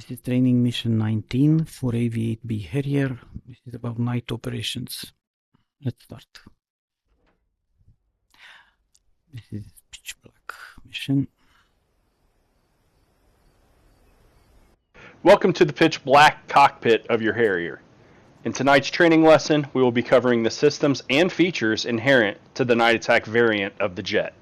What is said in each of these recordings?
This is training mission 19 for AV8B Harrier. This is about night operations. Let's start. This is pitch black mission. Welcome to the pitch black cockpit of your Harrier. In tonight's training lesson, we will be covering the systems and features inherent to the night attack variant of the jet.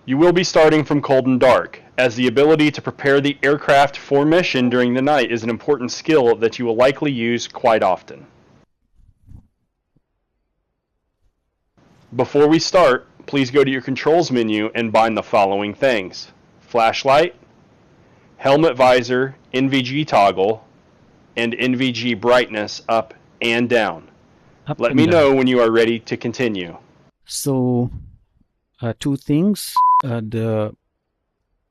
You will be starting from cold and dark, as the ability to prepare the aircraft for mission during the night is an important skill that you will likely use quite often. Before we start, please go to your controls menu and bind the following things: flashlight, helmet visor, NVG toggle, and NVG brightness up and down. Let me know when you are ready to continue. So, two things.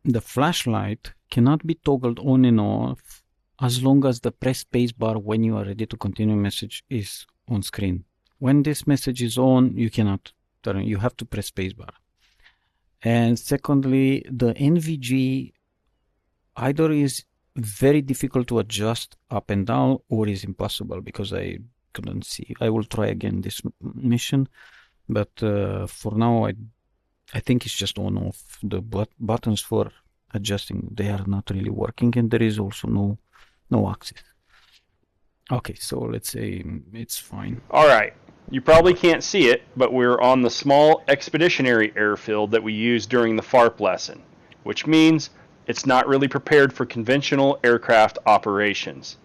The flashlight cannot be toggled on and off as long as the press spacebar when you are ready to continue message is on screen. When this message is on, you cannot turn it. You have to press spacebar. And secondly, the NVG either is very difficult to adjust up and down or is impossible because I couldn't see. I will try again this mission, but for now I think it's just on off. The buttons for adjusting, they are not really working, and there is also no access. Okay, so let's say it's fine. Alright, you probably can't see it, but we're on the small expeditionary airfield that we used during the FARP lesson, which means it's not really prepared for conventional aircraft operations.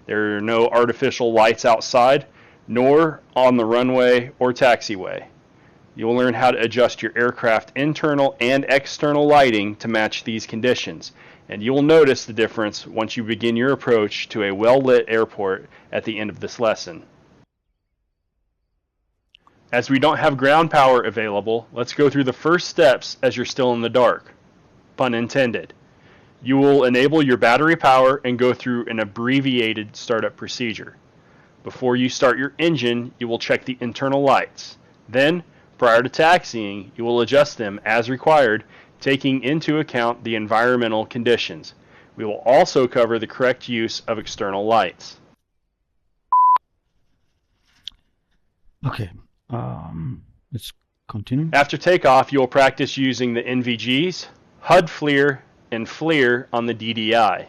There are no artificial lights outside, nor on the runway or taxiway. You will learn how to adjust your aircraft internal and external lighting to match these conditions, and you will notice the difference once you begin your approach to a well-lit airport at the end of this lesson. As we don't have ground power available, let's go through the first steps as you're still in the dark. Pun intended. You will enable your battery power and go through an abbreviated startup procedure. Before you start your engine, you will check the internal lights. Then, prior to taxiing, you will adjust them as required, taking into account the environmental conditions. We will also cover the correct use of external lights. Okay, let's continue. After takeoff, you will practice using the NVGs, HUD FLIR, and FLIR on the DDI.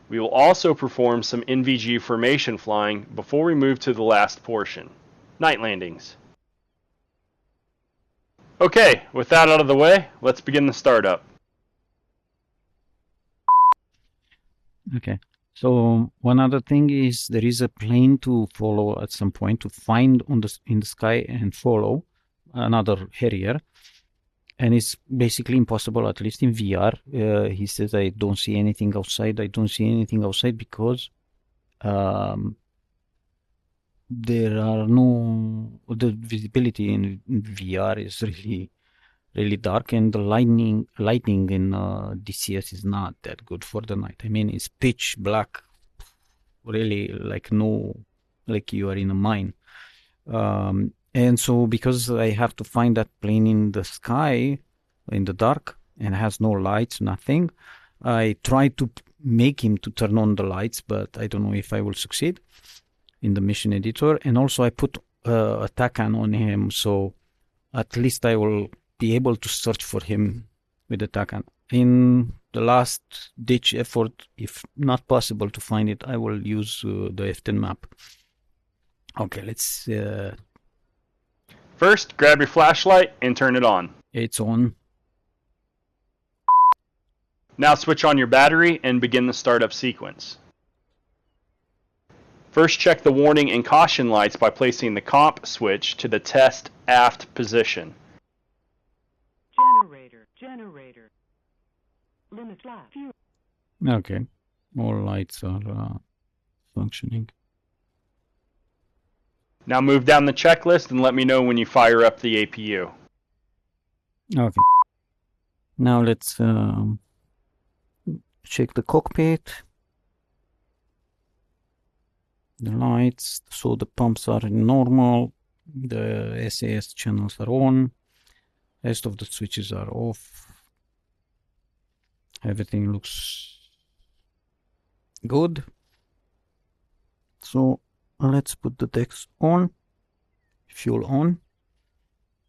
We will also perform some NVG formation flying before we move to the last portion, night landings. Okay, with that out of the way, let's begin the startup. Okay, so one other thing is there is a plane to follow at some point, to find in the sky and follow another Harrier, and it's basically impossible, at least in VR. He says, I don't see anything outside. I don't see anything outside because there are the visibility in VR is really dark, and the lighting in DCS is not that good for the night. I mean, it's pitch black, really like you are in a mine. And so because I have to find that plane in the sky in the dark and has no lights, nothing, I try to make him to turn on the lights, but I don't know if I will succeed in the mission editor. And also I put a TACAN on him, so at least I will be able to search for him with the TACAN. In the last ditch effort, if not possible to find it, I will use the F10 map. Okay, let's... First, grab your flashlight and turn it on. It's on. Now switch on your battery and begin the startup sequence. First, check the warning and caution lights by placing the comp switch to the test aft position. Generator. Limit flat. Okay, all lights are functioning. Now move down the checklist and let me know when you fire up the APU. Okay. Now let's check the cockpit. The lights, so the pumps are normal. The SAS channels are on. Rest of the switches are off. Everything looks good. So let's put the text on, fuel on,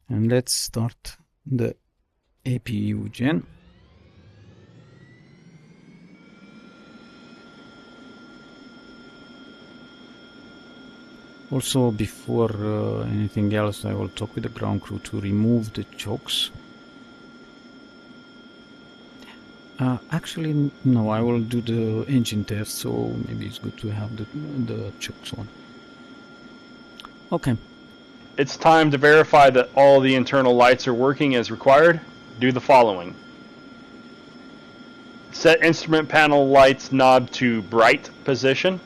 and let's start the APU gen. Also, before anything else, I will talk with the ground crew to remove the chokes. Actually, no, I will do the engine test, so maybe it's good to have the chokes on. Okay. It's time to verify that all the internal lights are working as required. Do the following. Set instrument panel lights knob to bright position.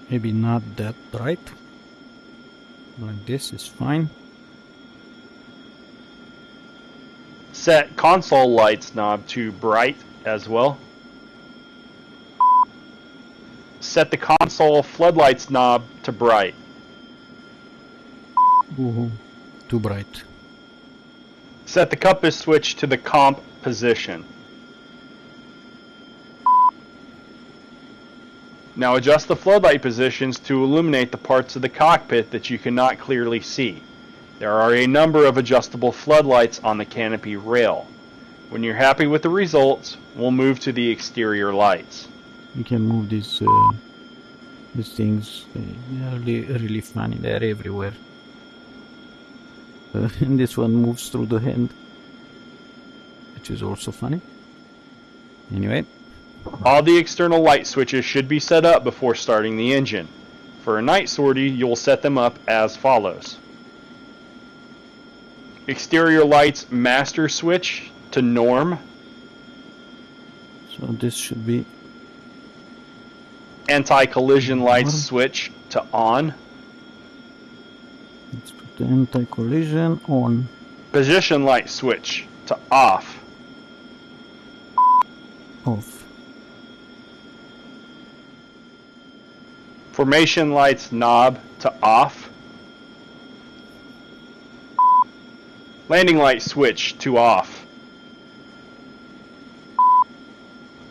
Maybe not that bright. Like this is fine. Set console lights knob to bright as well. Set the console floodlights knob to bright. Ooh, too bright. Set the compass switch to the comp position. Now adjust the floodlight positions to illuminate the parts of the cockpit that you cannot clearly see. There are a number of adjustable floodlights on the canopy rail. When you're happy with the results, we'll move to the exterior lights. You can move these things. They're really funny. They're everywhere. And this one moves through the hand, which is also funny. Anyway. All the external light switches should be set up before starting the engine. For a night sortie, you'll set them up as follows. Exterior lights master switch to norm. So this should be Anti-collision lights switch to on. Let's put the anti-collision on. Position light switch to off. Off. Formation lights knob to off. Landing light switch to off.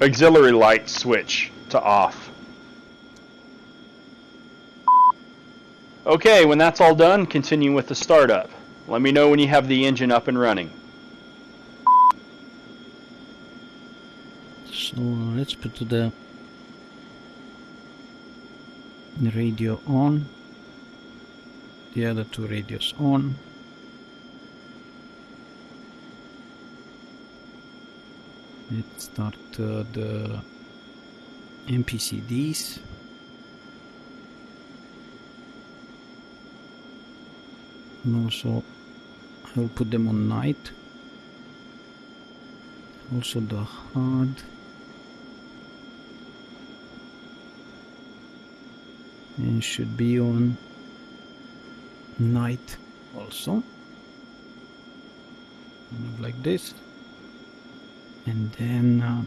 Auxiliary light switch to off. Okay, when that's all done, continue with the startup. Let me know when you have the engine up and running. So let's put the radio on, the other two radios on. Let's start the MPCDs. And also I will put them on night. Also the hard. And should be on night also. Like this. And then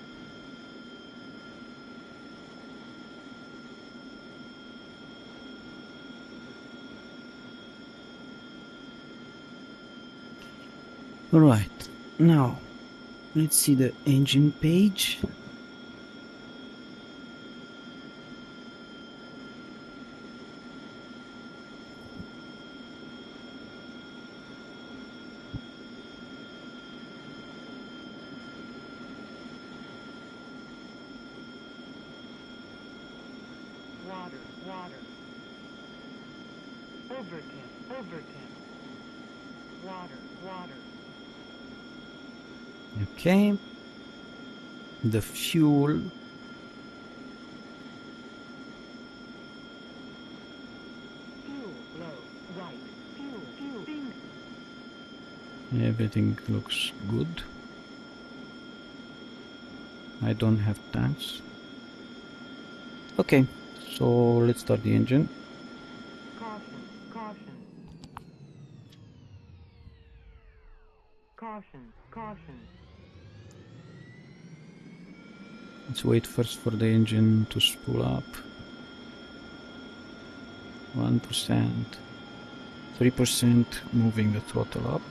alright, now let's see the engine page. Water. Overton. Water. Okay. The fuel. Fuel low. Right. Fuel. Everything looks good. I don't have tanks. Okay, so let's start the engine. Caution. Let's wait first for the engine to spool up. 1%, 3%, moving the throttle up.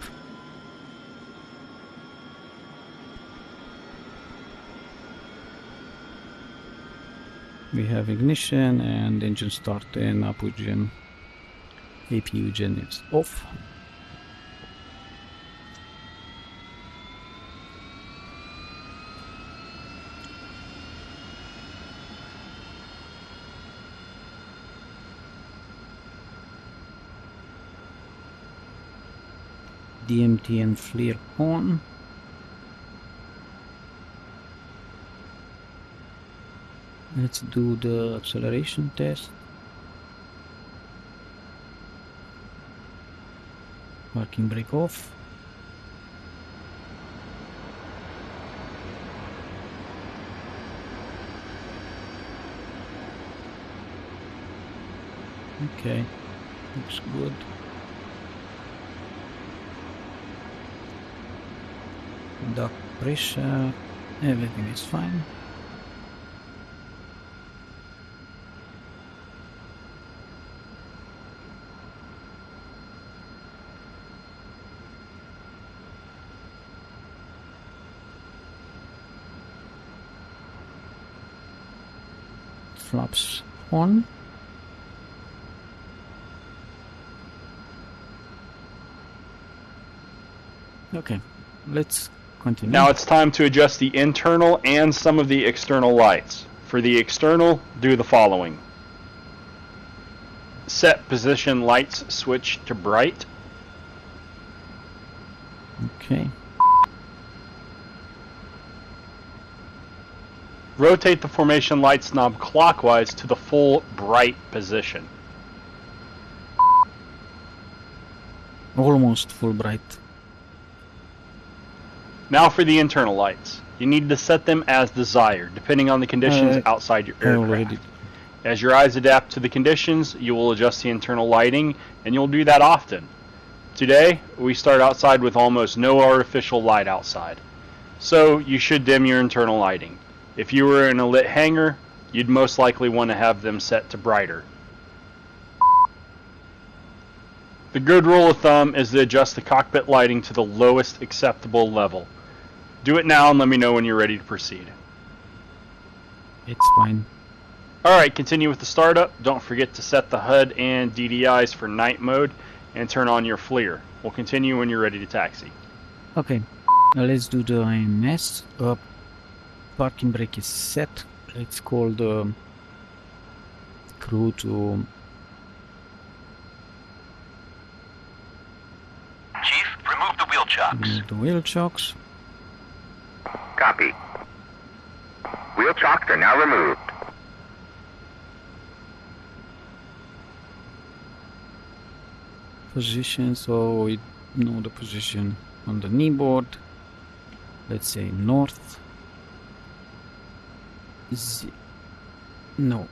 We have ignition and engine start and APU gen is off. DMT and flare on. Let's do the acceleration test. Parking brake off. Okay, looks good. Duct pressure, everything is fine. Flaps on. Okay, let's continue. Now it's time to adjust the internal and some of the external lights. For the external, do the following. Set position lights switch to bright. Okay. Rotate the formation lights knob clockwise to the full bright position. Almost full bright. Now for the internal lights. You need to set them as desired, depending on the conditions outside your aircraft. Already. As your eyes adapt to the conditions, you will adjust the internal lighting, and you'll do that often. Today, we start outside with almost no artificial light outside. So, you should dim your internal lighting. If you were in a lit hangar, you'd most likely want to have them set to brighter. The good rule of thumb is to adjust the cockpit lighting to the lowest acceptable level. Do it now and let me know when you're ready to proceed. It's fine. Alright, continue with the startup. Don't forget to set the HUD and DDIs for night mode and turn on your FLIR. We'll continue when you're ready to taxi. Okay, now let's do the IMS. Parking brake is set. Let's call the crew to... Chief, remove the wheel chocks. remove the wheel chocks. Copy. Wheel chocks are now removed. Position, so we know the position on the knee board. Let's say north. No.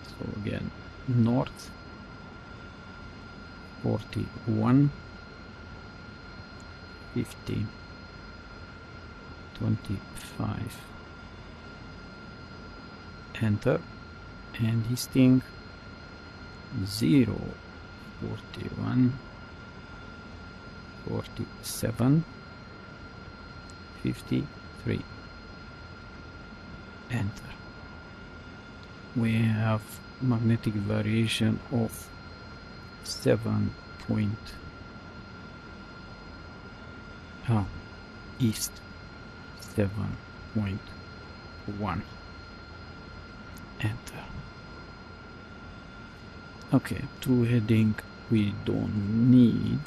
So again, north. 41. 50. 25. Enter. And his thing 0. 41, 47, 53. Enter. We have magnetic variation of 7 point east 7.1. Enter. Okay, to heading we don't need.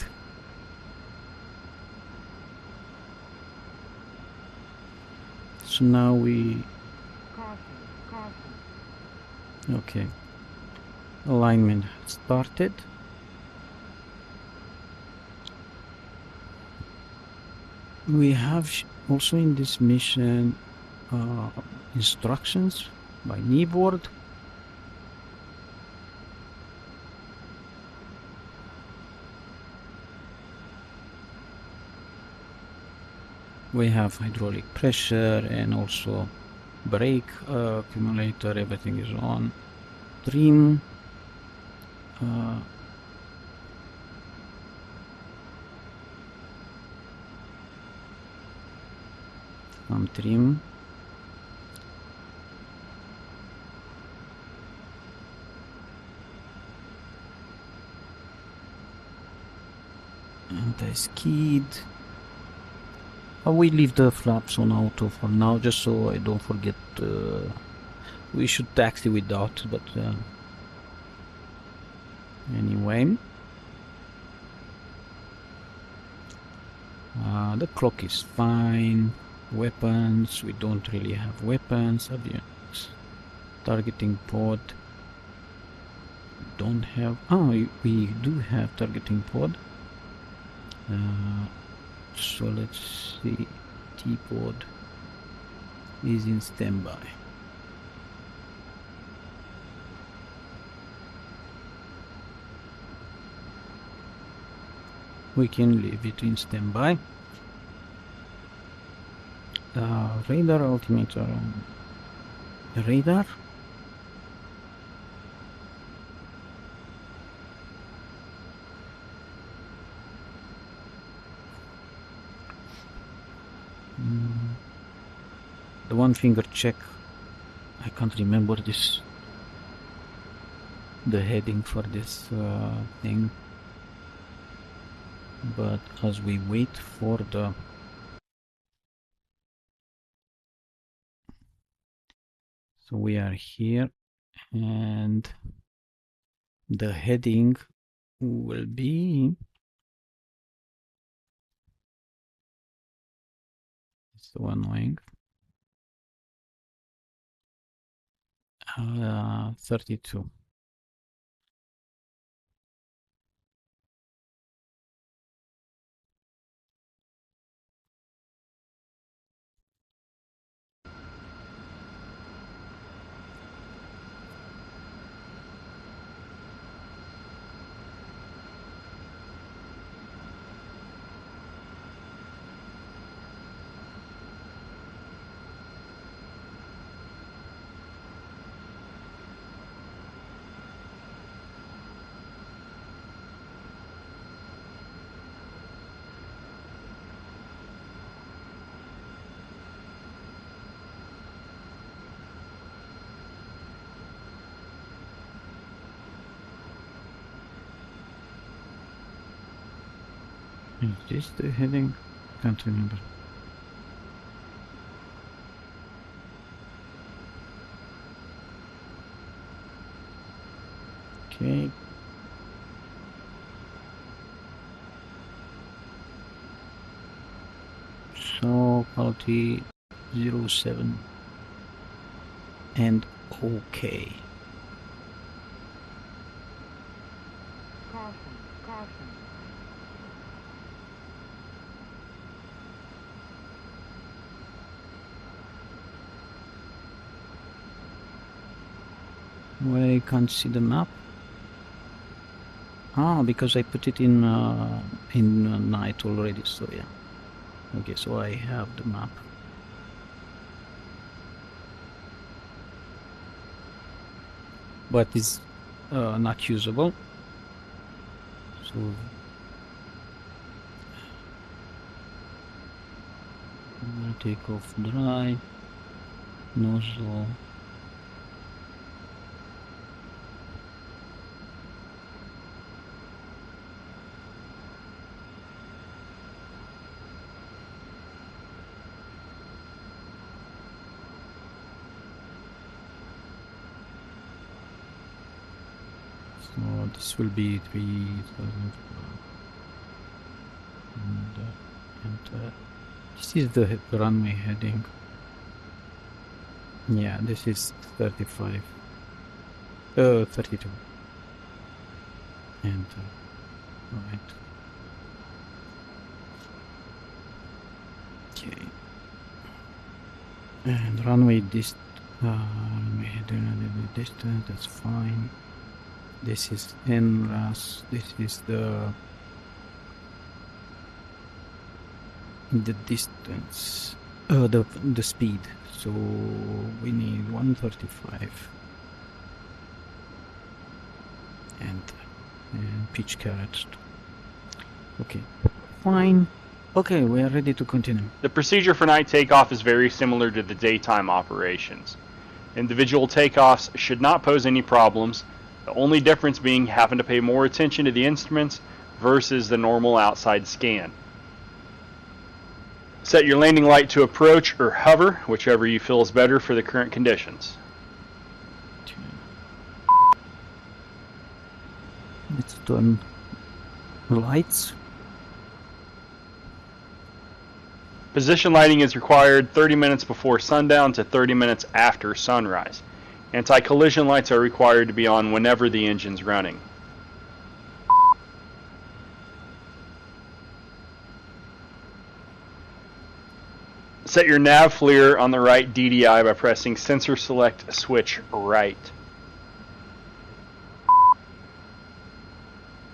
So now we... Caution, caution. Okay. Alignment started. We have also in this mission instructions by kneeboard. We have hydraulic pressure and also brake accumulator, everything is on. Trim. Some trim. Anti-skid. We leave the flaps on auto for now, just so I don't forget. We should taxi without, but anyway. The clock is fine. Weapons, we don't really have weapons. Avionics. Targeting pod. Don't have. Oh, we do have targeting pod. So let's see. T-pod is in standby. We can leave it in standby. Radar altimeter. Radar. The one finger check. I can't remember this. The heading for this thing. But as we wait for the so we are here, and the heading will be it's so annoying. 32. Is this the heading? Can't remember. Okay. So quality 07 and OK. Caution, caution. I can't see the map. Ah, because I put it in night already. So yeah. Okay, so I have the map. But it's not usable. So we'll take off dry nozzle. So this will be 3,000. And this is the runway heading. Yeah, this is 35. 32. And right. Okay. And runway runway heading distance. That's fine. This is NRAS. This is the distance, the speed. So we need 135 and pitch carrots. Okay, fine. Okay, we are ready to continue. The procedure for night takeoff is very similar to the daytime operations. Individual takeoffs should not pose any problems, the only difference being having to pay more attention to the instruments versus the normal outside scan. Set your landing light to approach or hover, whichever you feel is better for the current conditions. Let's turn lights. Position lighting is required 30 minutes before sundown to 30 minutes after sunrise. Anti-collision lights are required to be on whenever the engine's running. Set your nav FLIR on the right DDI by pressing sensor select switch right.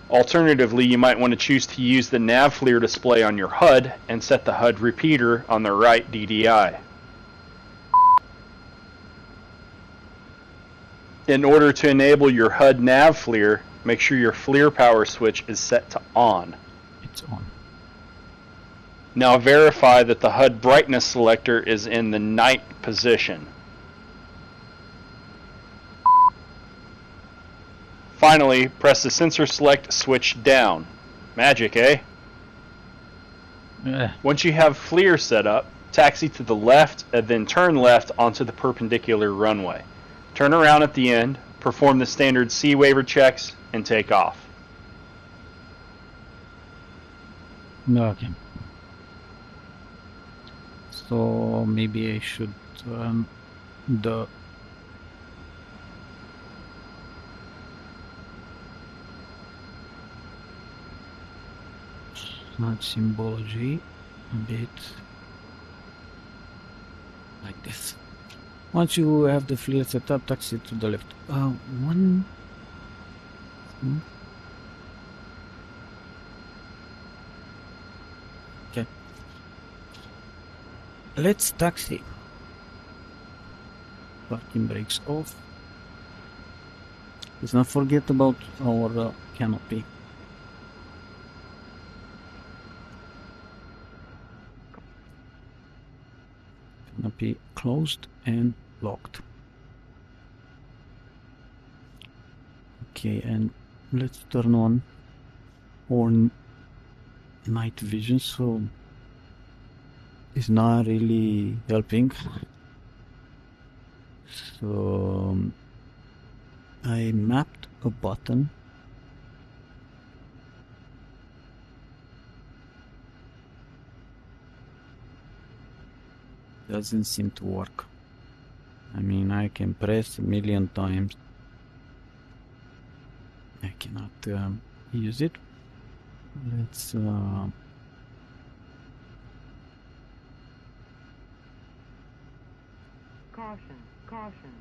Alternatively, you might want to choose to use the nav FLIR display on your HUD and set the HUD repeater on the right DDI. In order to enable your HUD nav FLIR, make sure your FLIR power switch is set to on. It's on. Now verify that the HUD brightness selector is in the night position. Finally, press the sensor select switch down. Magic, eh? Once you have FLIR set up, taxi to the left and then turn left onto the perpendicular runway. Turn around at the end, perform the standard C waiver checks, and take off. Okay. So maybe I should turn the symbology a bit like this. Once you have the FLIR set up, taxi to the left. Okay. Let's taxi. Parking brakes off. Let's not forget about our canopy. Canopy closed and locked. Okay, and let's turn on our night vision. So it's not really helping. So I mapped a button. Doesn't seem to work. I mean, I can press a million times. I cannot use it. Let's Caution, caution.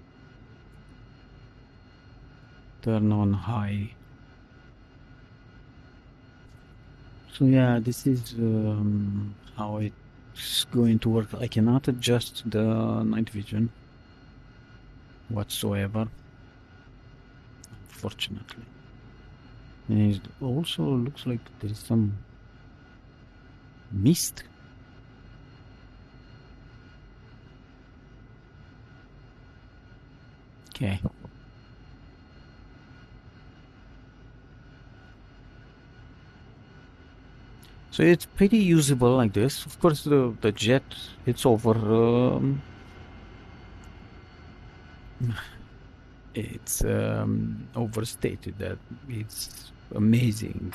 turn on high. So yeah, this is how it's going to work. I cannot adjust the night vision whatsoever, unfortunately. And it also looks like there is some mist. Okay. So it's pretty usable like this. Of course, the jet, it's it's overstated. That it's amazing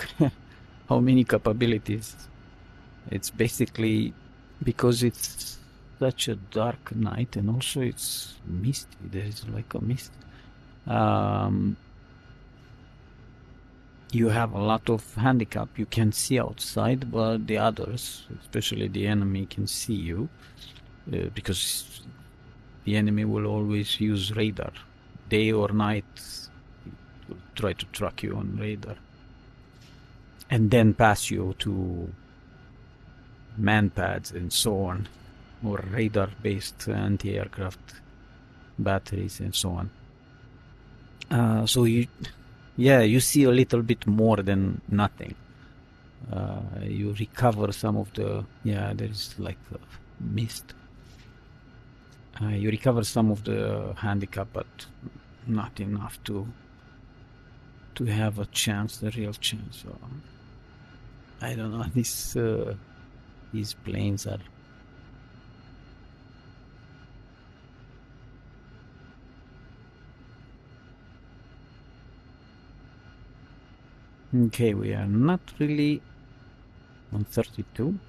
how many capabilities. It's basically because it's such a dark night, and also it's misty. There is like a mist. You have a lot of handicap. You can see outside, but the others, especially the enemy, can see you because the enemy will always use radar, day or night. Will try to track you on radar, and then pass you to man pads and so on, or radar-based anti-aircraft batteries and so on. So you see a little bit more than nothing. You recover some of the there is like a mist. You recover some of the handicap, but not enough to have a chance, the real chance. I don't know. These planes are. Okay, we are not really on 32.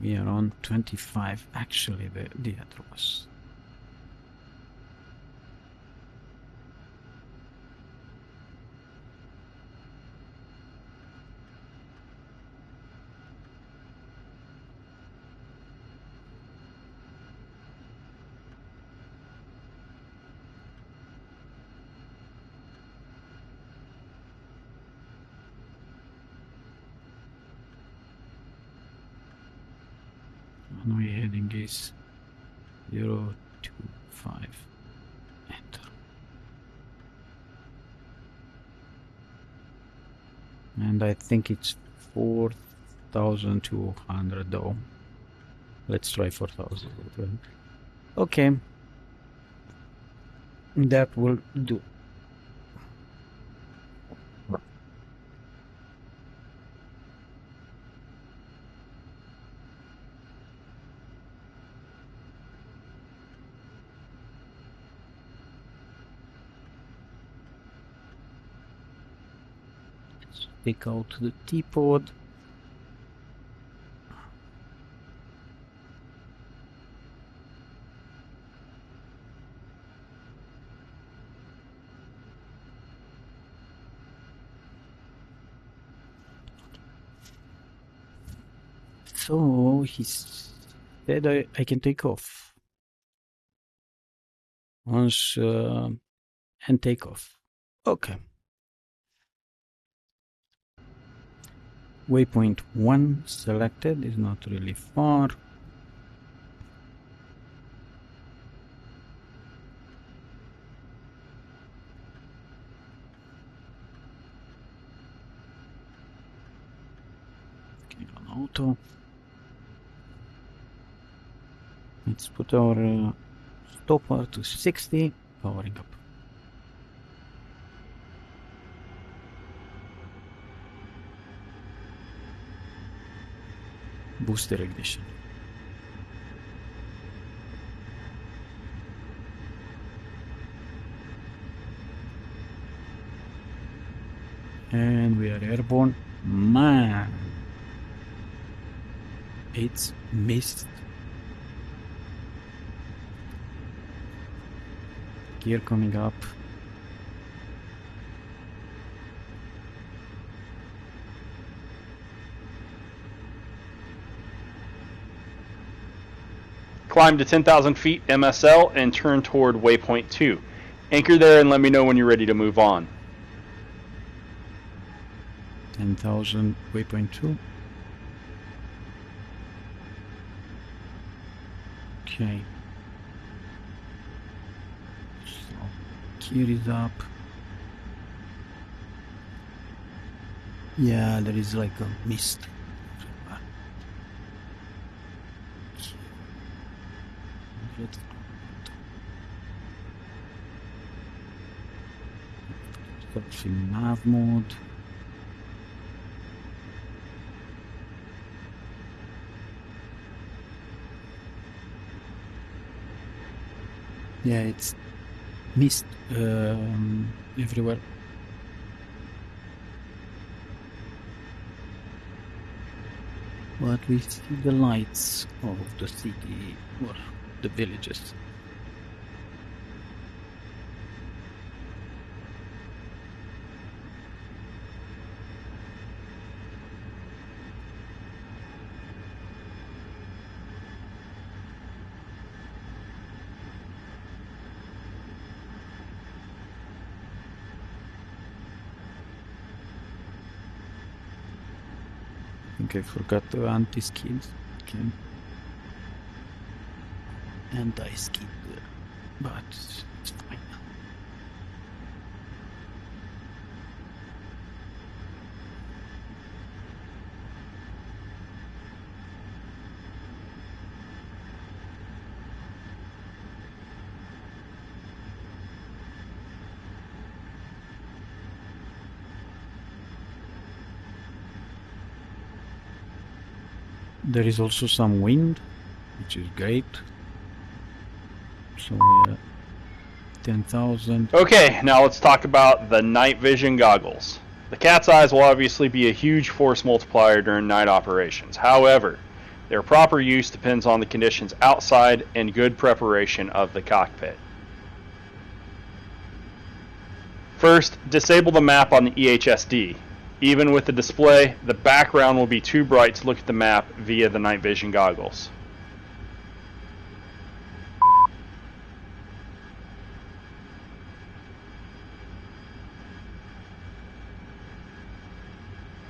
We are on 25. Actually, the other was. And we're heading is 025. Enter. And I think it's 4,200 though. Let's try 4,000. Okay. That will do. Let's take out the T-pod. So he said I can take off. Once and take off. Okay. Waypoint 1 selected, is not really far. Okay, on auto. Let's put our stopper to 60, powering up. Booster ignition. And we are airborne. Man, it's missed. Gear coming up. Climb to 10,000 feet MSL and turn toward waypoint 2. Anchor there and let me know when you're ready to move on. 10,000, waypoint 2. Okay. So, gear is up. Yeah, there is like a mist. Let's in nav mode. Yeah, it's mist everywhere. But we see the lights of the city or the villages. I think I forgot the anti-skid. Okay. Anti-skid, but it's fine. There is also some wind, which is great. So we are 10,000. Okay, now let's talk about the night vision goggles. The cat's eyes will obviously be a huge force multiplier during night operations. However, their proper use depends on the conditions outside and good preparation of the cockpit. First, disable the map on the EHSD. Even with the display, the background will be too bright to look at the map via the night vision goggles.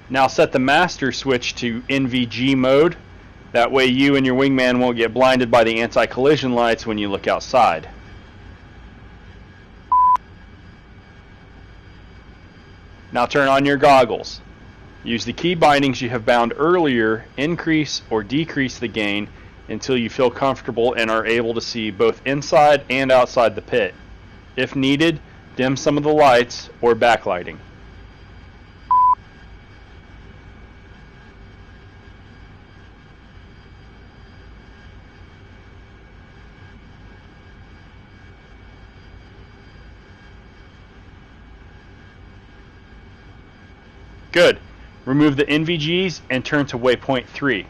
Now set the master switch to NVG mode. That way you and your wingman won't get blinded by the anti-collision lights when you look outside. Now turn on your goggles. Use the key bindings you have bound earlier, increase or decrease the gain until you feel comfortable and are able to see both inside and outside the pit. If needed, dim some of the lights or backlighting. Good. Remove the NVGs and turn to waypoint 3.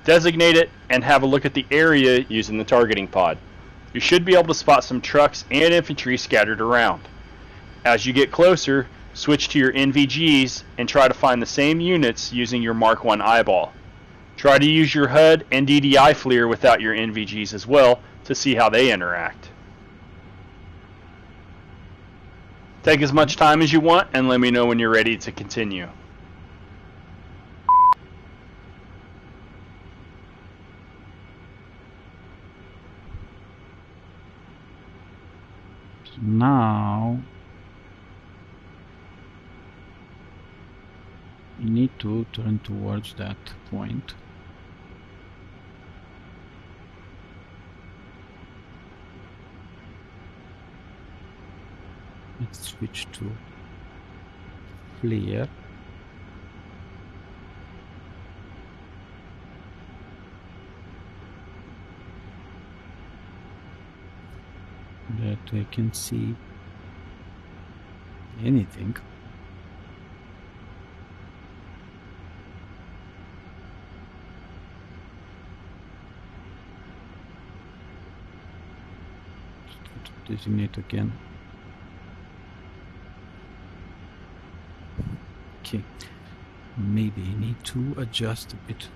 Designate it and have a look at the area using the targeting pod. You should be able to spot some trucks and infantry scattered around. As you get closer, switch to your NVGs and try to find the same units using your Mark 1 eyeball. Try to use your HUD and DDI FLIR without your NVGs as well to see how they interact. Take as much time as you want and let me know when you're ready to continue. Now you need to turn towards that point. Let's switch to FLIR. That I can see anything. Designate again. Okay, maybe I need to adjust a bit.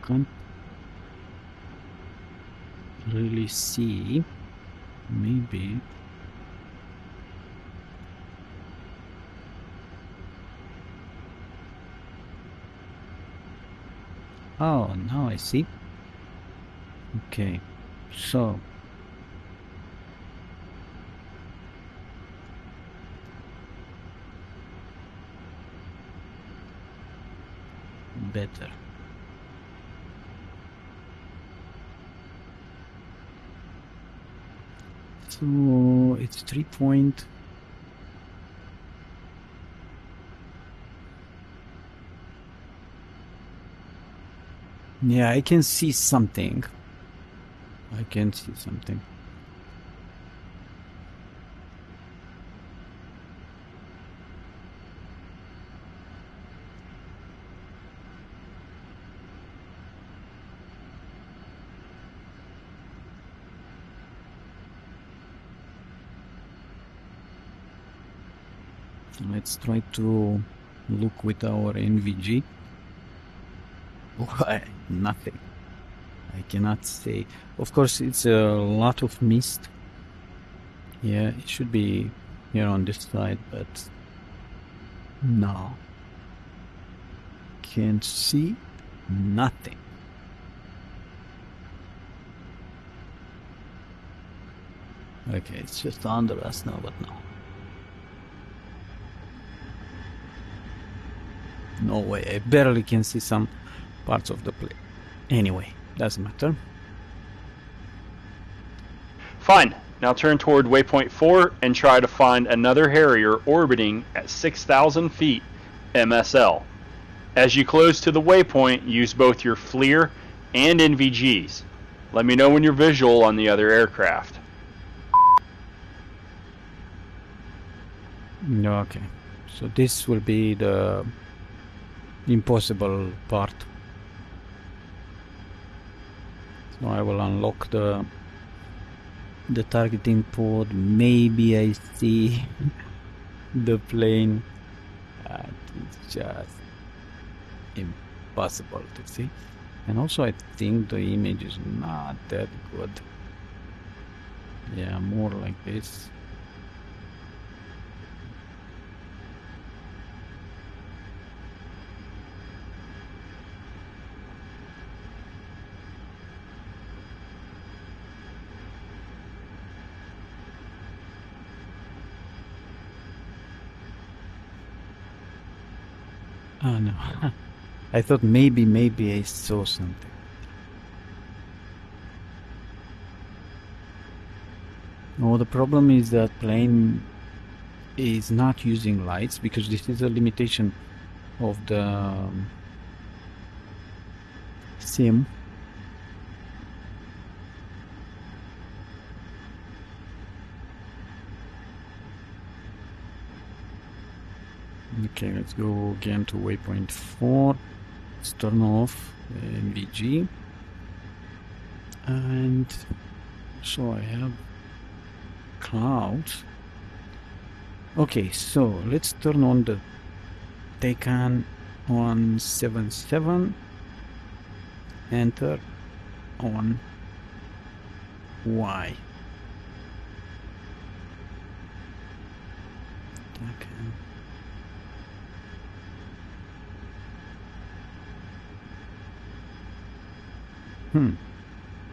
Can't really see. Maybe oh, now I see. Okay, so better. So it's 3 point. Yeah, I can see something. I can see something. Let's try to look with our NVG. Oh, nothing. I cannot say. Of course, it's a lot of mist. Yeah, it should be here on this side, but no. Can't see nothing. Okay, it's just under us now, but no. No way, I barely can see some parts of the plane. Anyway, doesn't matter. Fine. Now turn toward waypoint 4 and try to find another Harrier orbiting at 6,000 feet MSL. As you close to the waypoint, use both your FLIR and NVGs. Let me know when you're visual on the other aircraft. Okay, so this will be the impossible part. So I will unlock the targeting pod. Maybe I see the plane. It's just impossible to see. And also I think the image is not that good. Yeah, more like this. Oh no. I thought maybe I saw something. No, the problem is that plane is not using lights because this is a limitation of the sim. Okay, let's go again to waypoint 4. Let's turn off the NVG. And so I have clouds. Okay, so let's turn on the Taycan 177. Enter on Y. Okay.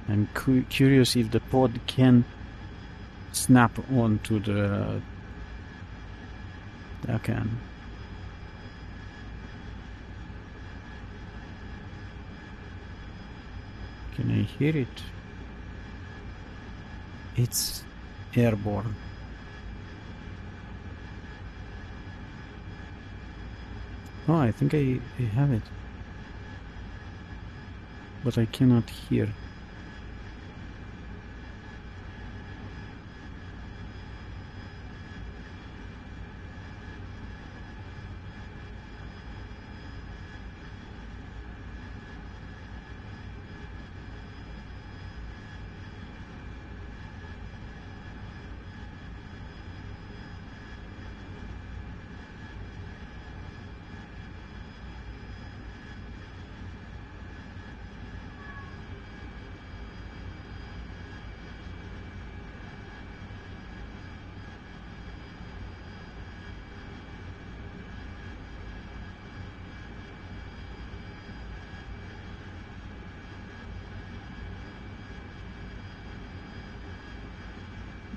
I'm curious if the pod can snap onto the Taycan. Can I hear it? It's airborne. Oh, I think I have it. But I cannot hear.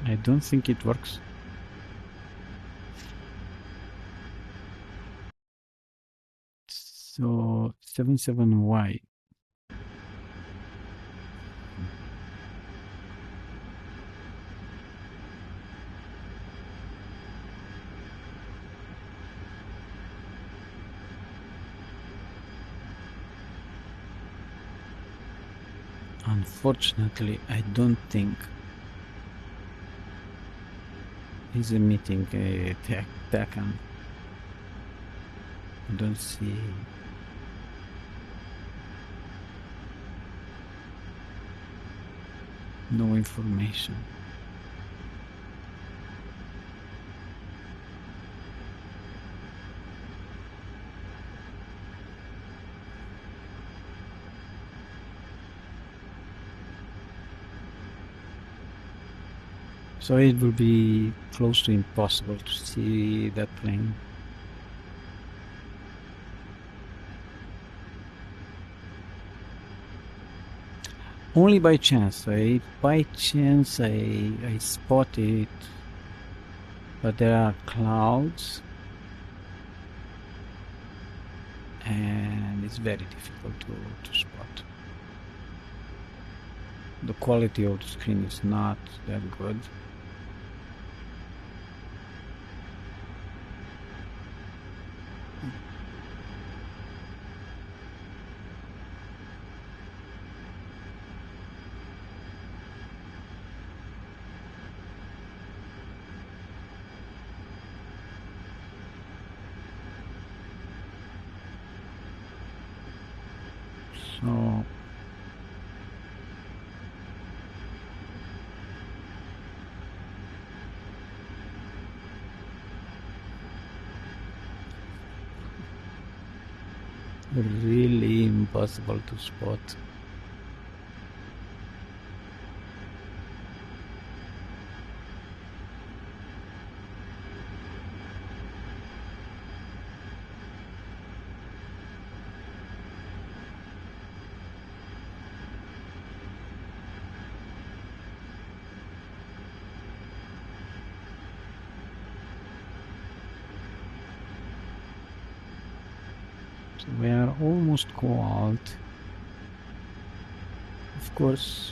I don't think it works. So 77Y. Unfortunately, I don't think he's emitting a Taycan. I don't see. No information. So it will be close to impossible to see that plane. Only by chance, by chance I spot it, but there are clouds and it's very difficult to spot. The quality of the screen is not that good. So really impossible to spot. So we are almost caught. Of course,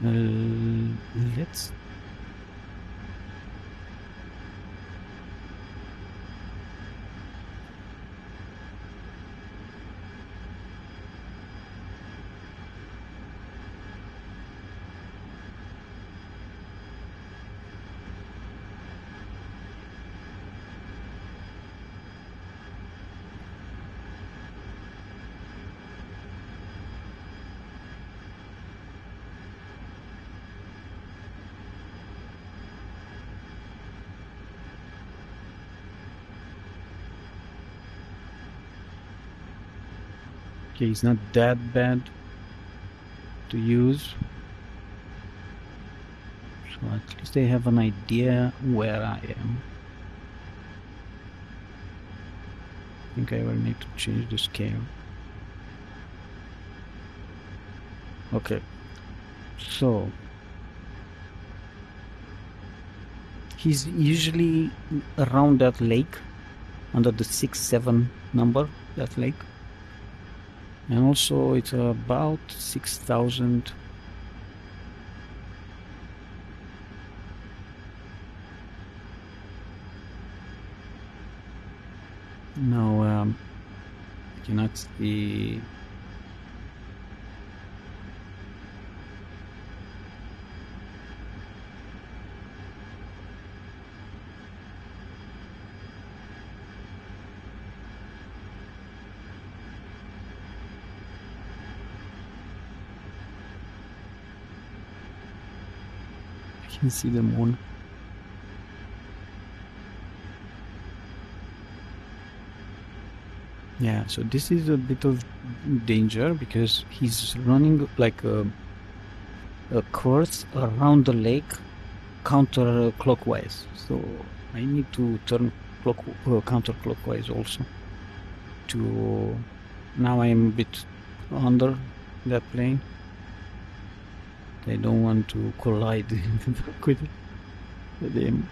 let's okay, it's not that bad to use. So at least I have an idea where I am. I think I will need to change the scale. Okay, so he's usually around that lake, under the 6-7 number, that lake. And also it's about 6,000. Now I cannot see. I can see the moon. Yeah, so this is a bit of danger because he's running like a course around the lake counterclockwise. So I need to turn counterclockwise also. Now I'm a bit under that plane. I don't want to collide with them.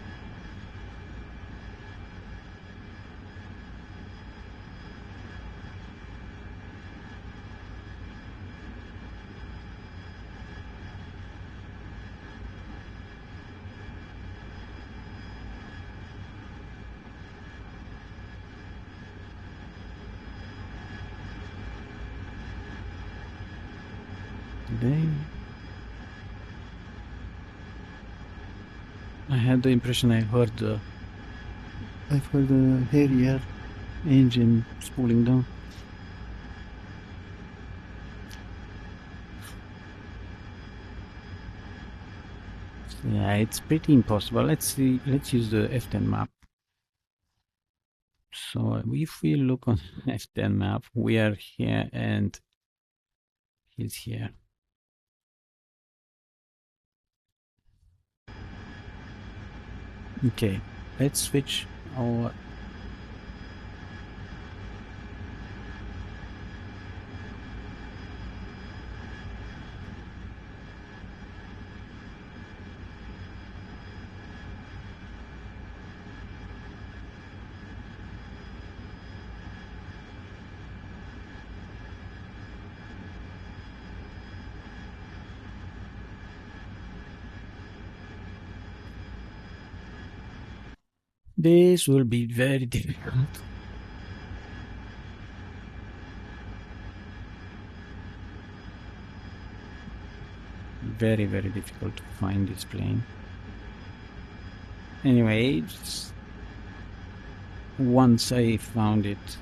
I had the impression I've heard the Harrier engine spooling down. So Yeah, it's pretty impossible. Let's see. Let's use the F10 map. So if we look on F10 map, we are here and he's here. Okay, let's switch our this will be very difficult. Very, very difficult to find this plane. Anyway, once I found it,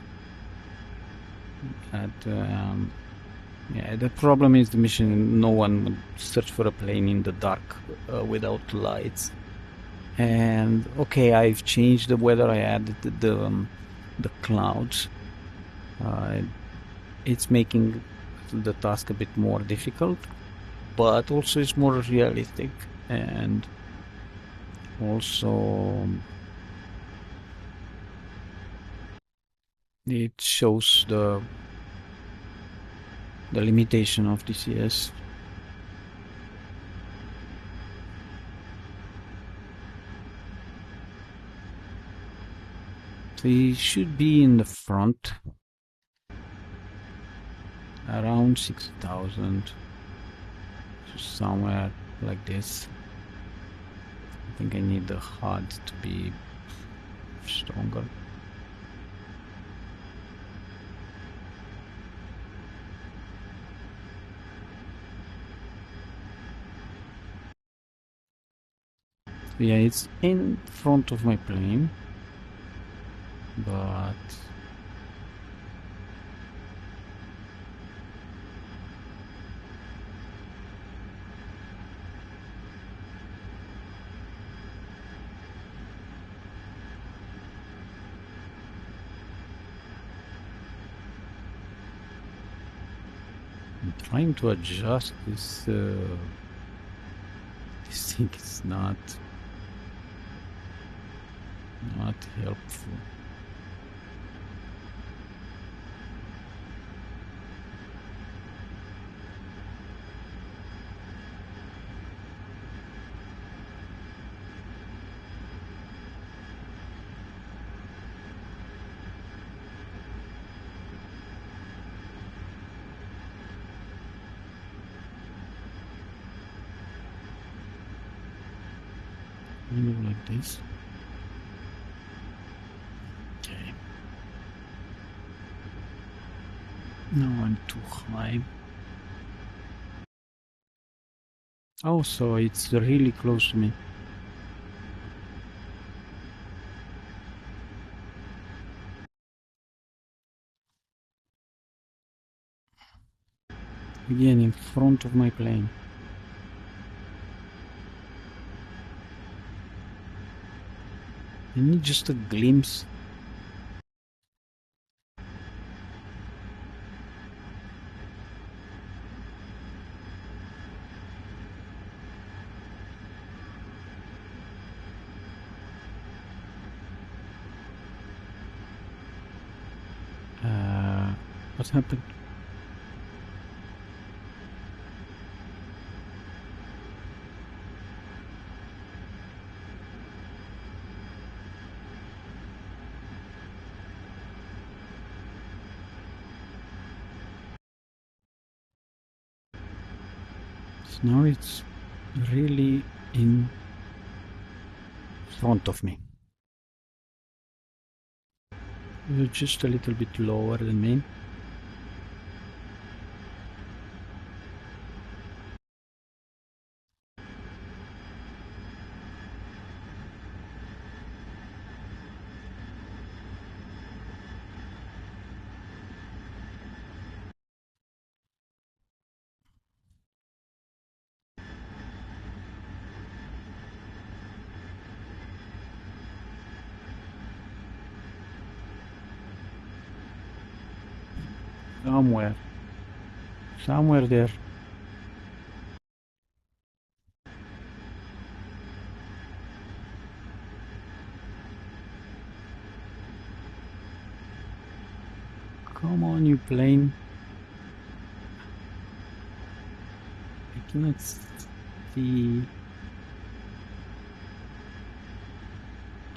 yeah, the problem is the mission. No one would search for a plane in the dark without lights. And okay, I've changed the weather. I added the clouds. It's making the task a bit more difficult, but also it's more realistic, and also it shows the limitation of DCS. They should be in the front, around 6,000, somewhere like this. I think I need the HUD to be stronger. Yeah, it's in front of my plane, but I'm trying to adjust this this thing is not helpful. Maybe like this. Okay. No, I'm too high. Oh, so it's really close to me. Again, in front of my plane. I need just a glimpse. What happened? So now it's really in front of me. You're just a little bit lower than me. Somewhere. Somewhere there. Come on, you plane. I cannot see.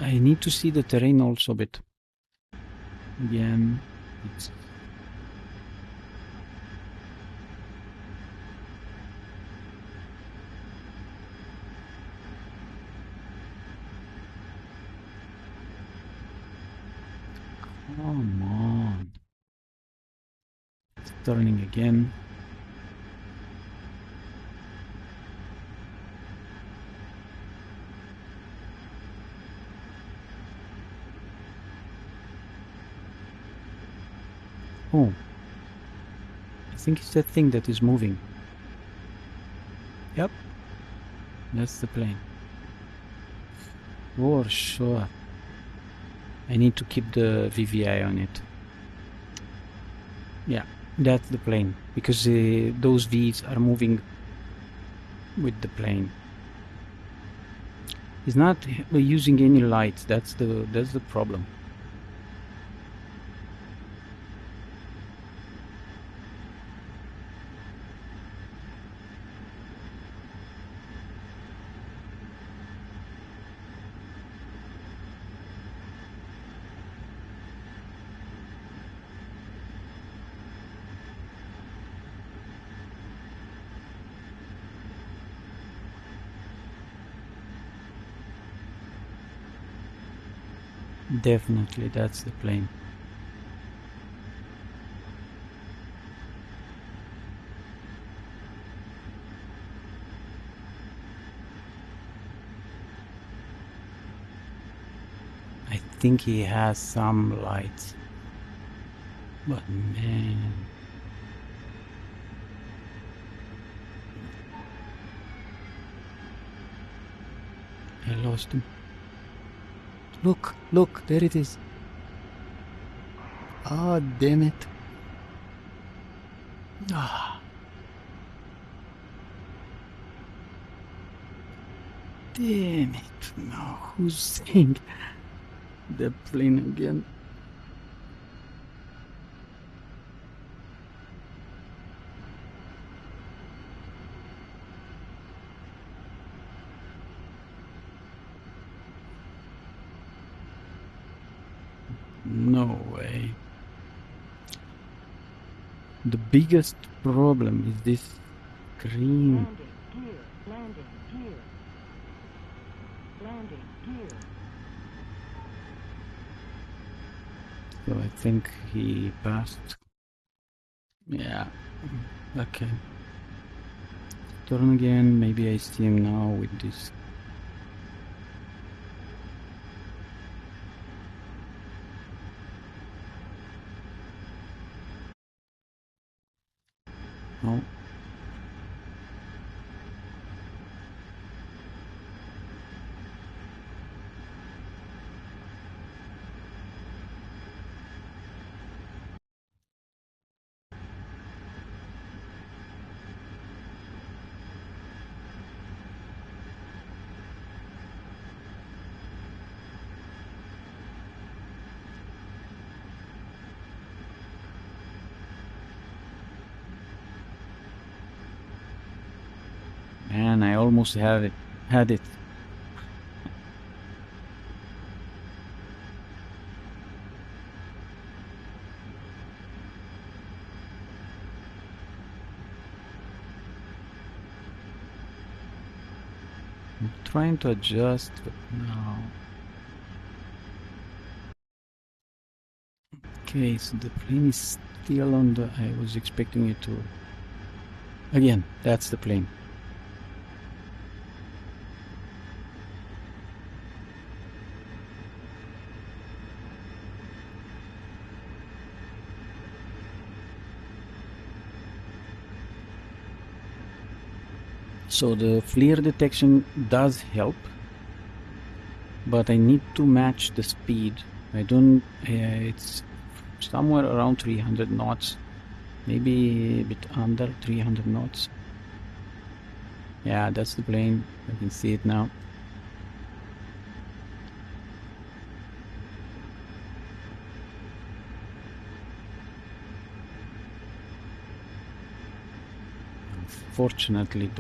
I need to see the terrain also, but again, it's come on. It's turning again. Oh, I think it's that thing that is moving. Yep, that's the plane. For sure. I need to keep the VVI on it. Yeah, that's the plane, because those V's are moving with the plane. It's not using any lights. That's the problem. Definitely, that's the plane. I think he has some lights, but man, I lost him. Look, look, there it is. Ah, damn it. Ah. Damn it. No, who's saying the plane again? No way. The biggest problem is this screen. Landing gear. Landing gear. Landing gear. So I think he passed. Yeah. Okay. Turn again. Maybe I see him now with this. Oh. Man, I almost had it. I'm trying to adjust, but no. Okay, so the plane is still on the... I was expecting it to... Again, that's the plane. So the flare detection does help, but I need to match the speed. I don't... it's somewhere around 300 knots, Maybe a bit under 300 knots. Yeah, that's the plane. I can see it now. Unfortunately,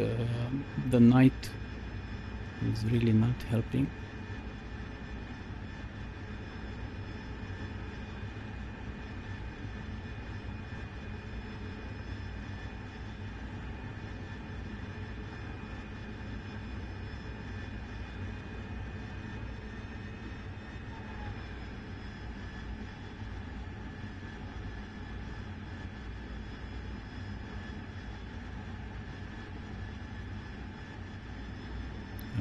the night is really not helping.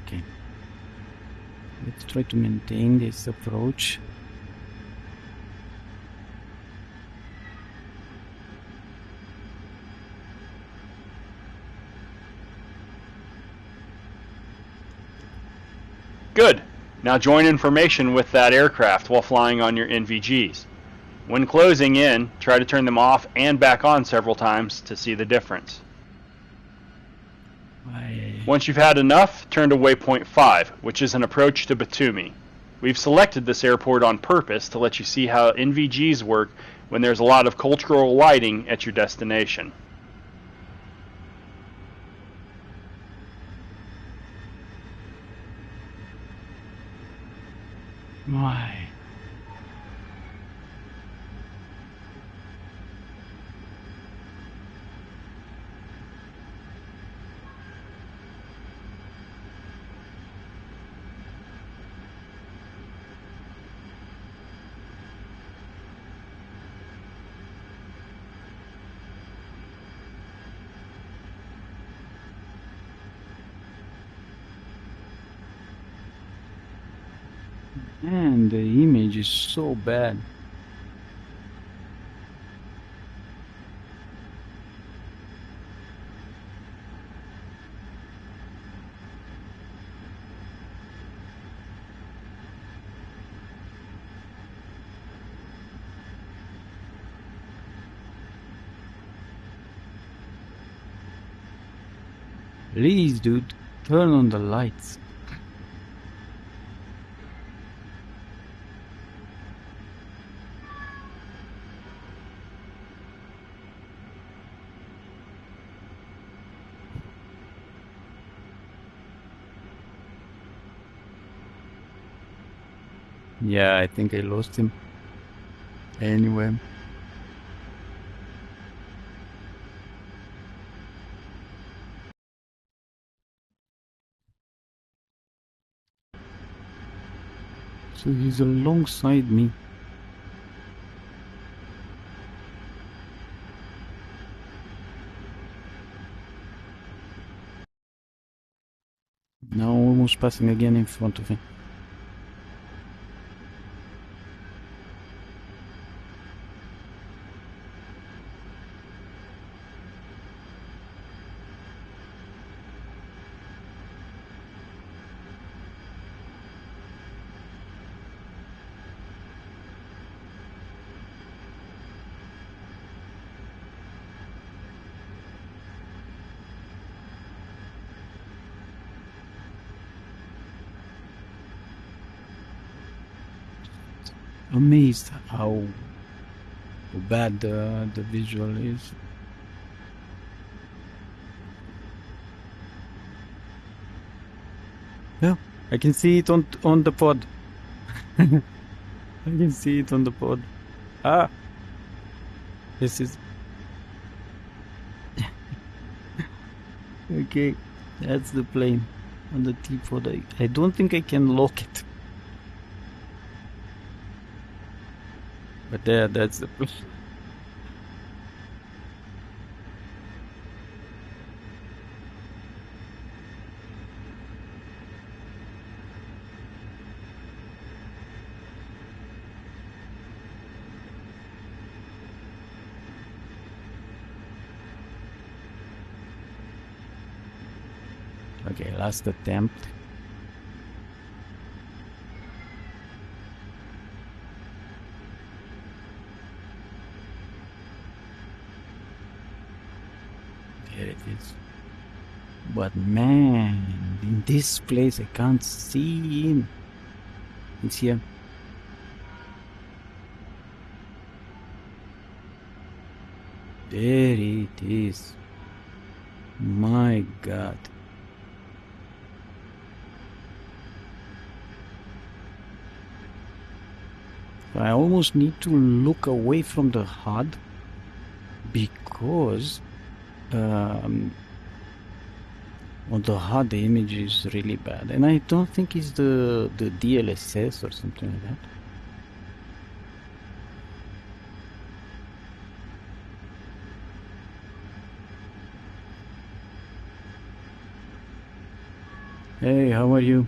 Okay, let's try to maintain this approach. Good. Now join in formation with that aircraft while flying on your NVGs. When closing in, try to turn them off and back on several times to see the difference. Once you've had enough, turn to waypoint 5, which is an approach to Batumi. We've selected this airport on purpose to let you see how NVGs work when there's a lot of cultural lighting at your destination. Why? Man, the image is so bad. Please, dude, turn on the lights. Yeah, I think I lost him. Anyway. So he's alongside me. Now almost passing again in front of him. Amazed how bad the visual is. Yeah, I can see it on the pod. I can see it on the pod. Ah, this is okay. That's the plane on the T-pod. I don't think I can lock it. But there, that's the plane. Okay, last attempt. Here it is. But man, in this place I can't see him. It's here. There it is. My God. I almost need to look away from the HUD because on the HUD the image is really bad, and I don't think it's the DLSS or something like that. Hey, how are you?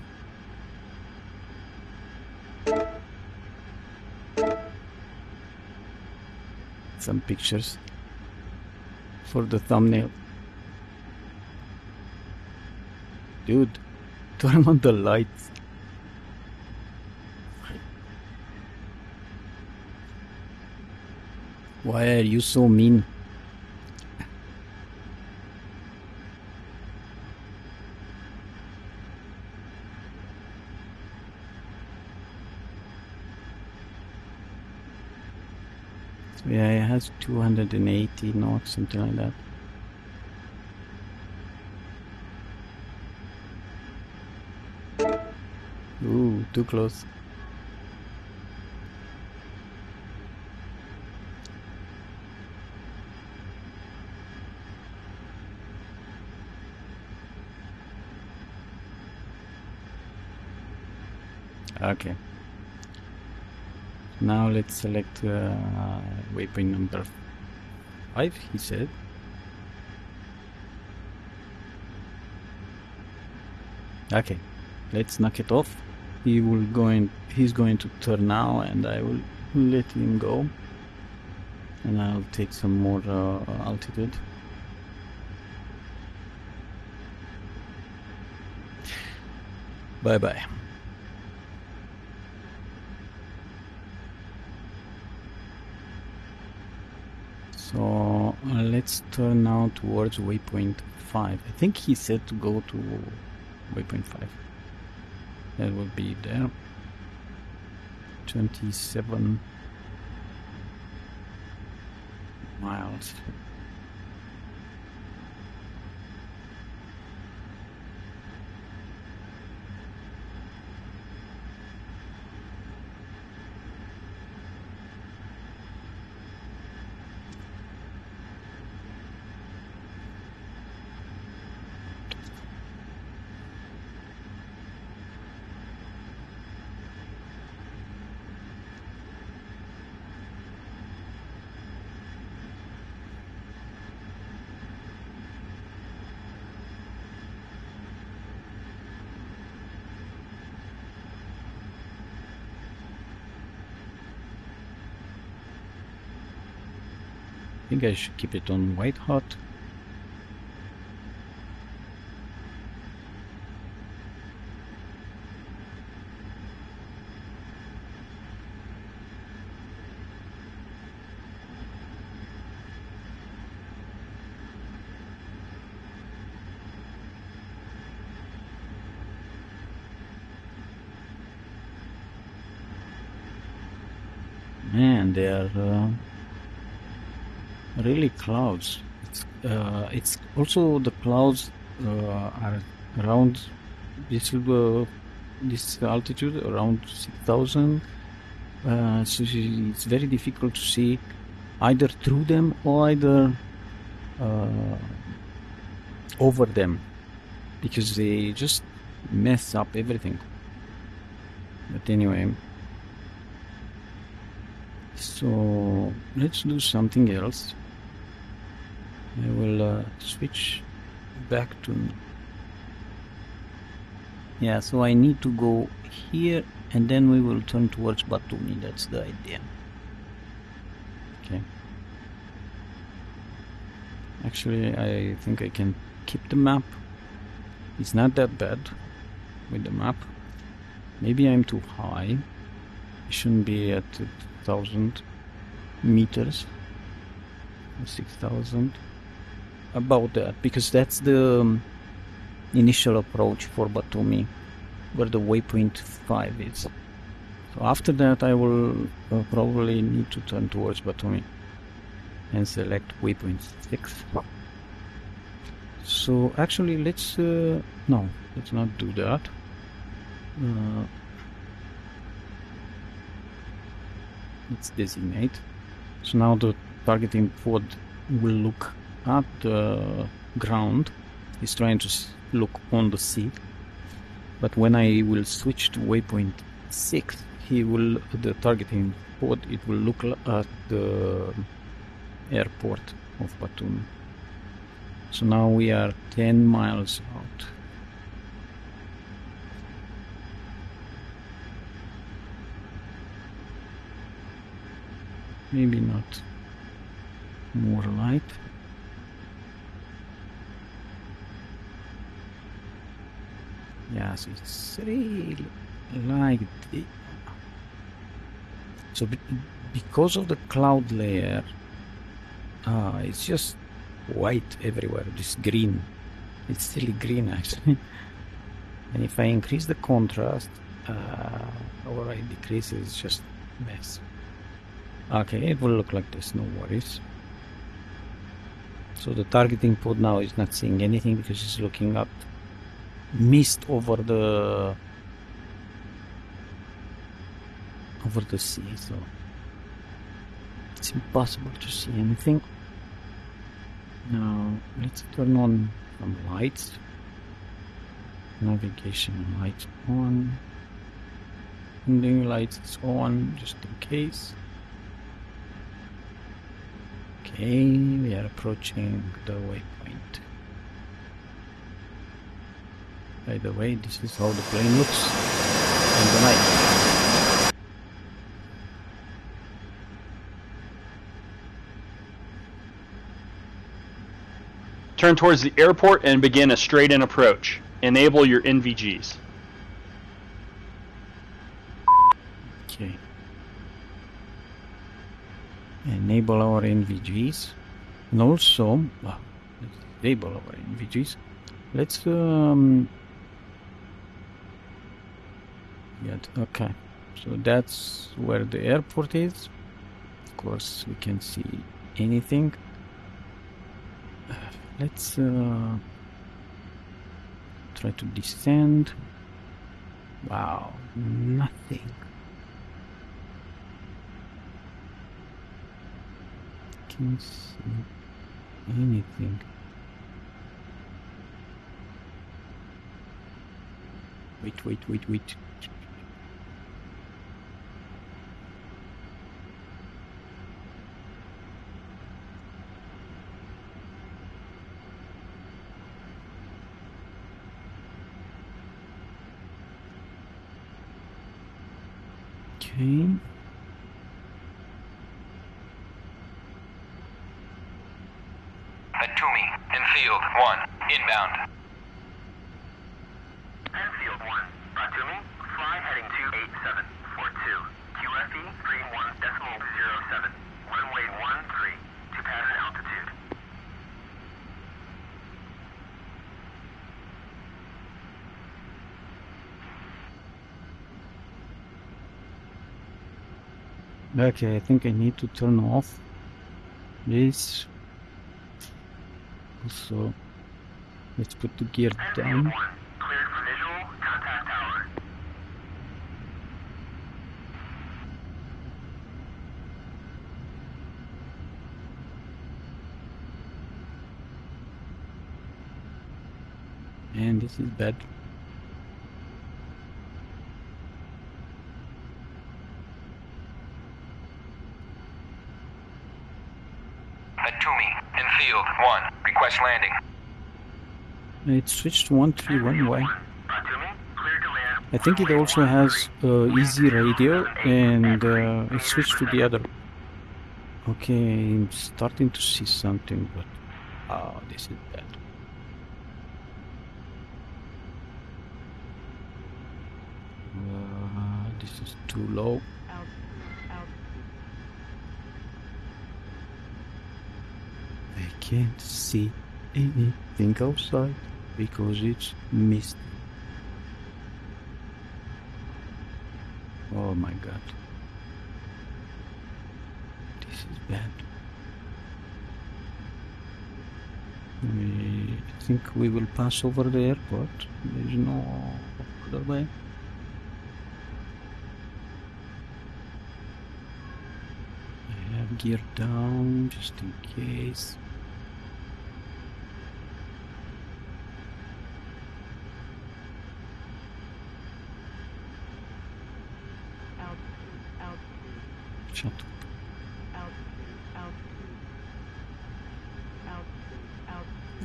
Some pictures for the thumbnail. Dude, turn on the lights. Why are you so mean? So yeah, it has 280 knots, something like that. Ooh, too close. Okay. Now let's select waypoint number 5, he said. Okay, let's knock it off. He's going to turn now, and I will let him go. And I'll take some more altitude. Bye-bye. So let's turn now towards waypoint 5. I think he said to go to waypoint 5. That will be there. 27 miles. I think I should keep it on white hot. Man, they are really clouds. It's also the clouds are around this altitude, around 6,000. So it's very difficult to see either through them or either over them, because they just mess up everything. But anyway, so let's do something else. I will switch back to... Yeah, so I need to go here, and then we will turn towards Batumi. That's the idea. Okay. Actually, I think I can keep the map. It's not that bad with the map. Maybe I'm too high. I shouldn't be at 1,000 meters. 6,000. about that, because that's the initial approach for Batumi, where the waypoint 5 is. So after that I will probably need to turn towards Batumi and select waypoint 6. So actually let's no, let's not do that. Let's designate. So now the targeting pod will look at the ground. It's trying to look on the seat. But when I will switch to waypoint 6, the targeting pod, it will look at the airport of Batumi. So now we are 10 miles out. Maybe not more light. Yes, it's really like the... So because of the cloud layer, it's just white everywhere, this green. It's still green actually. And if I increase the contrast or I decrease it, it's just mess. Okay, it will look like this, no worries. So the targeting pod now is not seeing anything because it's looking at mist over the sea, so it's impossible to see anything. Now let's turn on some lights. Navigation lights on. Ending lights on just in case. Okay, we are approaching the waypoint. By the way, this is how the plane looks in the night. Turn towards the airport and begin a straight-in approach. Enable your NVGs. Okay. Enable our NVGs. And also, well, let's disable our NVGs. Let's okay. So that's where the airport is. Of course, we can see anything. Let's try to descend. Wow, nothing. Can't see anything. Wait. Okay. Batumi, Enfield 1, inbound. Enfield 1, Batumi, fly heading 28742, QFE 31.07, runway 13, to pattern altitude. Okay, I think I need to turn off this. Also, let's put the gear down. 1, cleared for visual, contact tower. And this is bad. Batumi, Enfield 1, request landing. It switched to 131. Why? Batumi, cleared to land. I think it also has easy radio, and it switched to the other. Okay, I'm starting to see something, but this is bad. This is too low. I can't see Think outside because it's misty. Oh my god. This is bad. I think we will pass over the airport. There's no other way. I have gear down just in case. Shut up.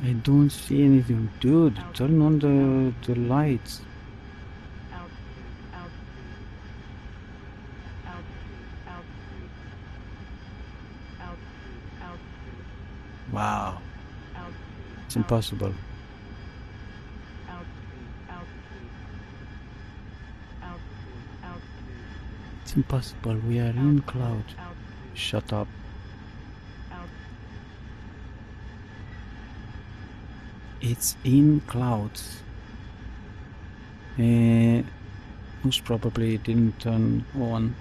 I don't see anything. Dude, turn on the lights. Wow. It's impossible. It's impossible. We are in cloud. Shut up. It's in clouds. Most probably it didn't turn on.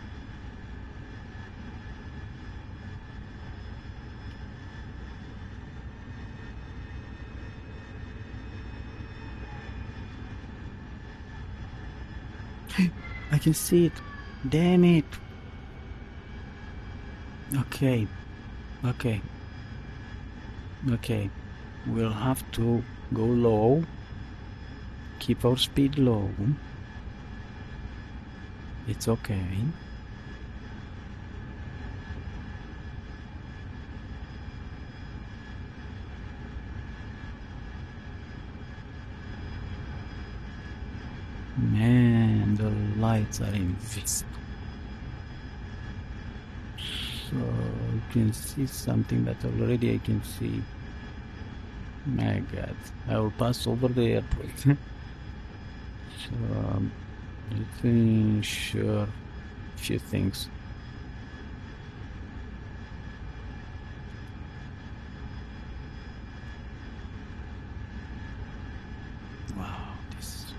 I can see it. Damn it. Okay. Okay. Okay. We'll have to go low. Keep our speed low. It's okay. Man, the lights are invisible. So you can see something that already I can see. My god, I will pass over the airport. So let me ensure a few things. Wow, this.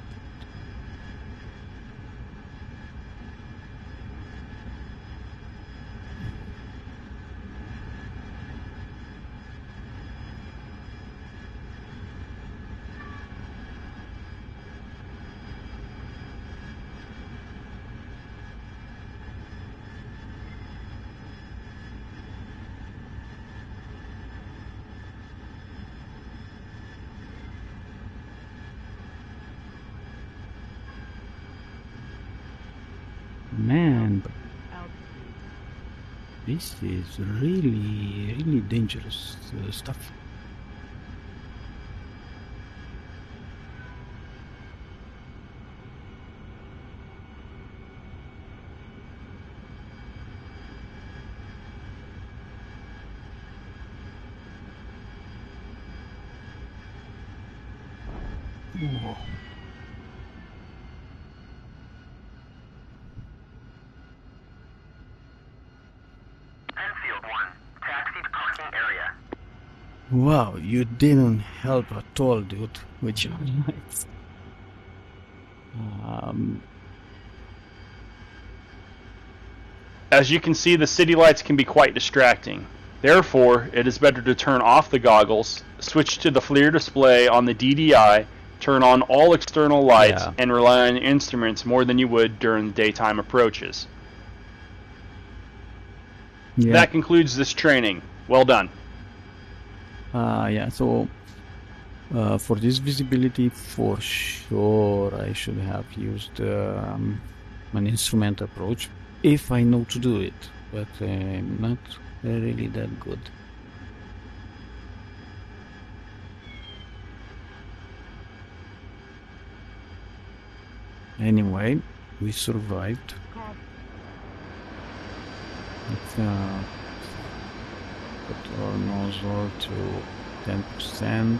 Man, but this is really dangerous stuff. Whoa. Enfield 1, taxi to parking area. Wow, you didn't help at all, dude, with your lights. As you can see, the city lights can be quite distracting. Therefore, it is better to turn off the goggles, switch to the FLIR display on the DDI, turn on all external lights, Yeah. and rely on instruments more than you would during daytime approaches. Yeah. That concludes this training. Well done. Yeah, so for this visibility, for sure, I should have used an instrument approach if I know to do it, but I'm not really that good. Anyway, we survived. Let's put our nozzle to 10%.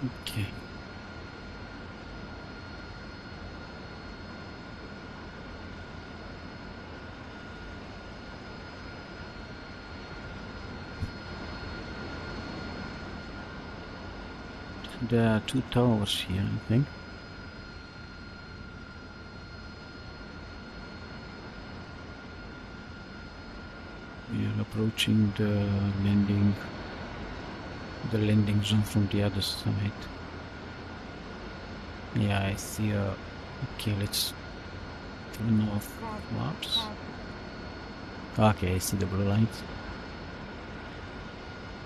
Okay. There are two towers here, I think. We are approaching the landing zone from the other side. Yeah, I see a... Okay, let's turn off flaps. Okay, I see the blue lights.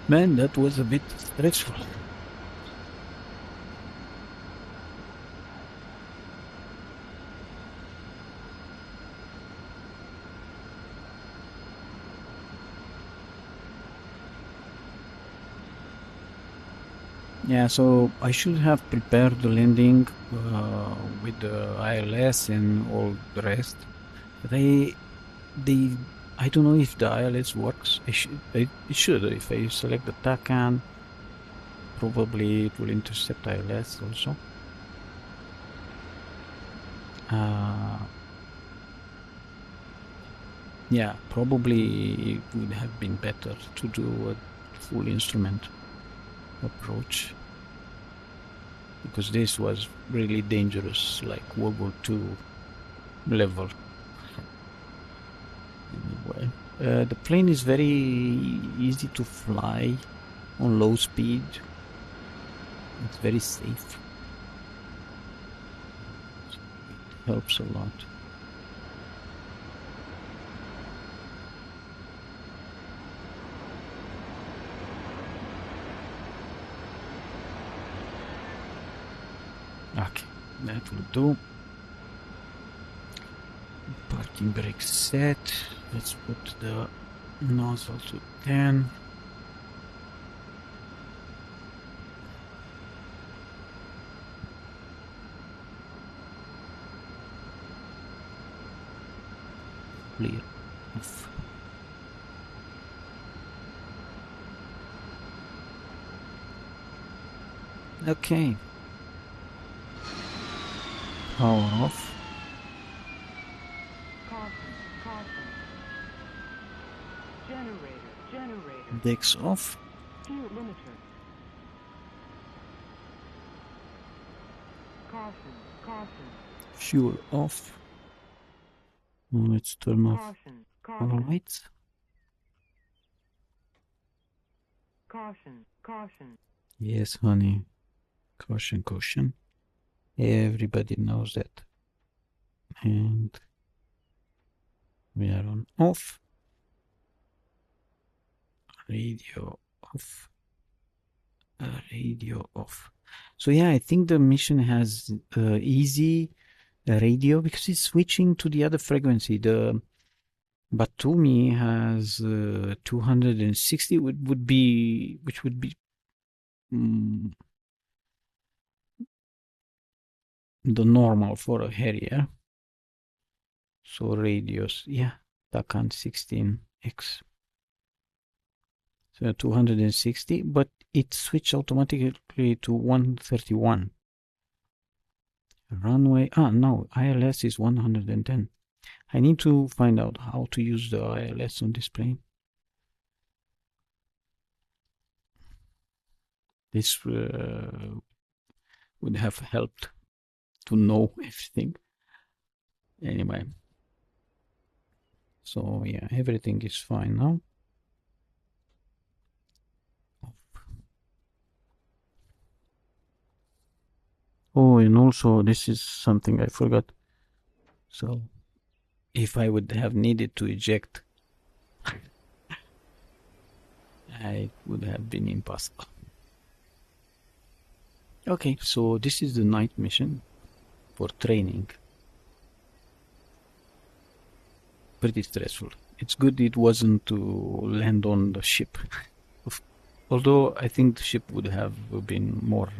Man, that was a bit stressful. Yeah, so I should have prepared the landing with the ILS and all the rest. But I don't know if the ILS works. It should. If I select the TACAN, probably it will intercept ILS also. Yeah, probably it would have been better to do a full instrument approach, because this was really dangerous, like World War II level. Anyway, the plane is very easy to fly on low speed. It's very safe. It helps a lot. Okay, that will do. Parking brake set. Let's put the nozzle to 10. Clear off. Okay. Power off. Caution, caution. Generator. Decks off. Fuel limiter. Caution. Fuel off. Now let's turn off all Caution. lights. Caution. Yes, honey. Caution. Everybody knows that. And we are on off. Radio off. Radio off. So yeah, I think the mission has easy radio because it's switching to the other frequency. The Batumi has 260, which would be the normal for a Harrier. So radios, yeah, TACAN 16X. So 260, but it switched automatically to 131. Runway, no, ILS is 110. I need to find out how to use the ILS on this plane. This would have helped to know everything. Anyway, so yeah, everything is fine now. Oh, and also this is something I forgot. So if I would have needed to eject, it would have been impossible. Okay, so this is the night mission for training. Pretty stressful. It's good it wasn't to land on the ship. Although I think the ship would have been more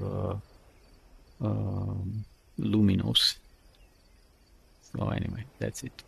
luminous. So anyway, that's it.